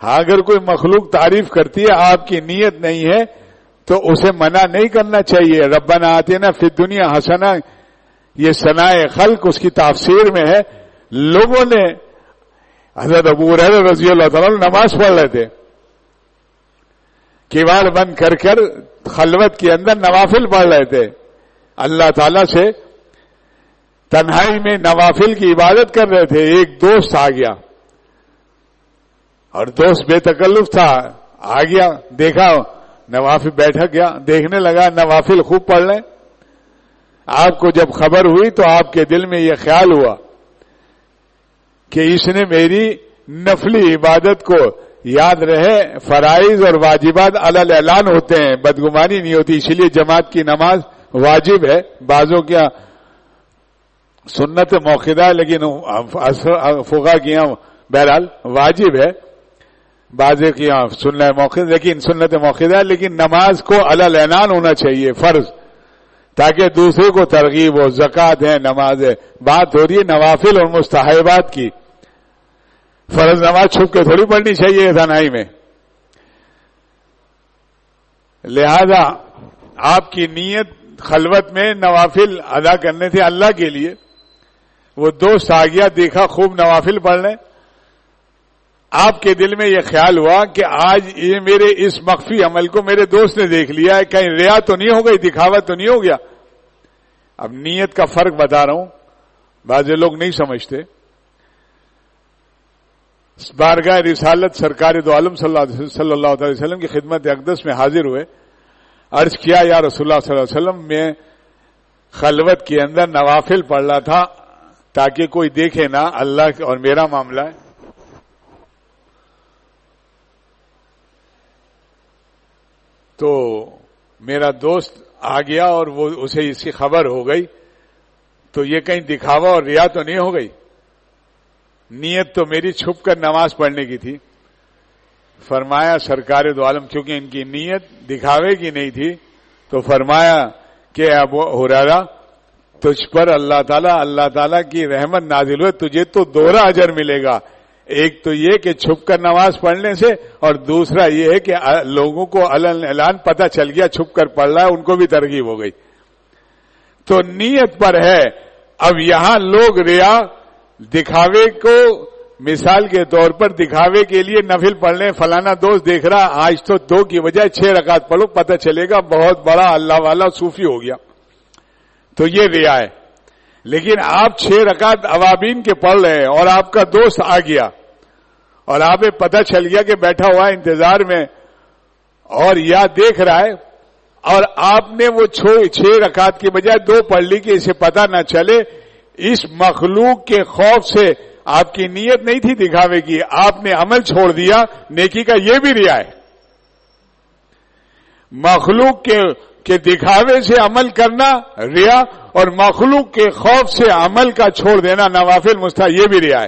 ہاں اگر کوئی مخلوق تعریف کرتی ہے آپ کی نیت نہیں ہے تو اسے منع نہیں کرنا چاہیے. ربنا آتنا فی الدنیا حسنہ یہ ثناء خلق اس کی تفسیر میں ہے. لوگوں نے حضرت ابو ہریرہ رضی اللہ تعالیٰ نماز پڑھ رہے تھے, کیوار بند کر خلوت کے اندر نوافل پڑھ رہے تھے, اللہ تعالیٰ سے تنہائی میں نوافل کی عبادت کر رہے تھے. ایک دوست آ گیا اور دوست بے تکلف تھا, آ گیا دیکھا نوافل, بیٹھا گیا دیکھنے لگا نوافل خوب پڑھ رہے. آپ کو جب خبر ہوئی تو آپ کے دل میں یہ خیال ہوا کہ اس نے میری نفلی عبادت کو یاد رہے. فرائض اور واجبات علی اعلان ہوتے ہیں, بدگمانی نہیں ہوتی, اسی لیے جماعت کی نماز واجب ہے. بعضوں کیا سنت موقدہ ہے لیکن فقہا کی یہاں بہرحال واجب ہے, بعض کی یہاں سنت موقدہ لیکن سنت موقدہ ہے, لیکن نماز کو علی اعلان ہونا چاہیے فرض, تاکہ دوسرے کو ترغیب ہو. زکوٰۃ ہے, نماز ہے, بات ہو رہی ہے نوافل اور مستحبات کی. فرض نماز چھپ کے تھوڑی پڑھنی چاہیے تنہائی میں. لہذا آپ کی نیت خلوت میں نوافل ادا کرنے تھے اللہ کے لیے. وہ دوست آ گیا, دیکھا خوب نوافل پڑھ رہے, آپ کے دل میں یہ خیال ہوا کہ آج یہ میرے اس مخفی عمل کو میرے دوست نے دیکھ لیا ہے, کہیں ریا تو نہیں ہو گئی, دکھاوا تو نہیں ہو گیا. اب نیت کا فرق بتا رہا ہوں, بعض لوگ نہیں سمجھتے. بارگاہ رسالت سرکار دو عالم صلی اللہ علیہ وسلم کی خدمت اقدس میں حاضر ہوئے. عرض کیا یا رسول اللہ صلی اللہ علیہ وسلم, میں خلوت کے اندر نوافل پڑھ رہا تھا تاکہ کوئی دیکھے نہ, اللہ اور میرا معاملہ ہے. تو میرا دوست آ گیا اور وہ اسے اس کی خبر ہو گئی, تو یہ کہیں دکھاوا اور ریا تو نہیں ہو گئی. نیت تو میری چھپ کر نماز پڑھنے کی تھی. فرمایا سرکار دو عالم, کیونکہ ان کی نیت دکھاوے کی نہیں تھی, تو فرمایا کہ ابو ہریرہ تجھ پر اللہ تعالیٰ کی رحمت نازل ہوئے, تجھے تو دوہرا اجر ملے گا. ایک تو یہ کہ چھپ کر نماز پڑھنے سے, اور دوسرا یہ ہے کہ لوگوں کو اعلان پتہ چل گیا چھپ کر پڑھ رہا ہے, ان کو بھی ترغیب ہو گئی. تو نیت پر ہے. اب یہاں لوگ ریا دکھاوے کو مثال کے طور پر دکھاوے کے لیے نفل پڑھنے, فلانا دوست دیکھ رہا آج تو 2 کی بجائے 6 رکعت پڑھو, پتہ چلے گا بہت بڑا اللہ والا صوفی ہو گیا, تو یہ ریا ہے. لیکن آپ 6 رکعت اوابین کے پڑھ رہے ہیں اور آپ کا دوست آ گیا اور آپ پتہ چل گیا کہ بیٹھا ہوا ہے انتظار میں اور یا دیکھ رہا ہے, اور آپ نے وہ 6 رکعت کی بجائے 2 پڑھ لی کہ اسے پتہ نہ چلے. اس مخلوق کے خوف سے آپ کی نیت نہیں تھی دکھاوے کی, آپ نے عمل چھوڑ دیا, نیکی کا یہ بھی ریا ہے. مخلوق کے دکھاوے سے عمل کرنا ریا, اور مخلوق کے خوف سے عمل کا چھوڑ دینا نوافل مستحب, یہ بھی ریا ہے.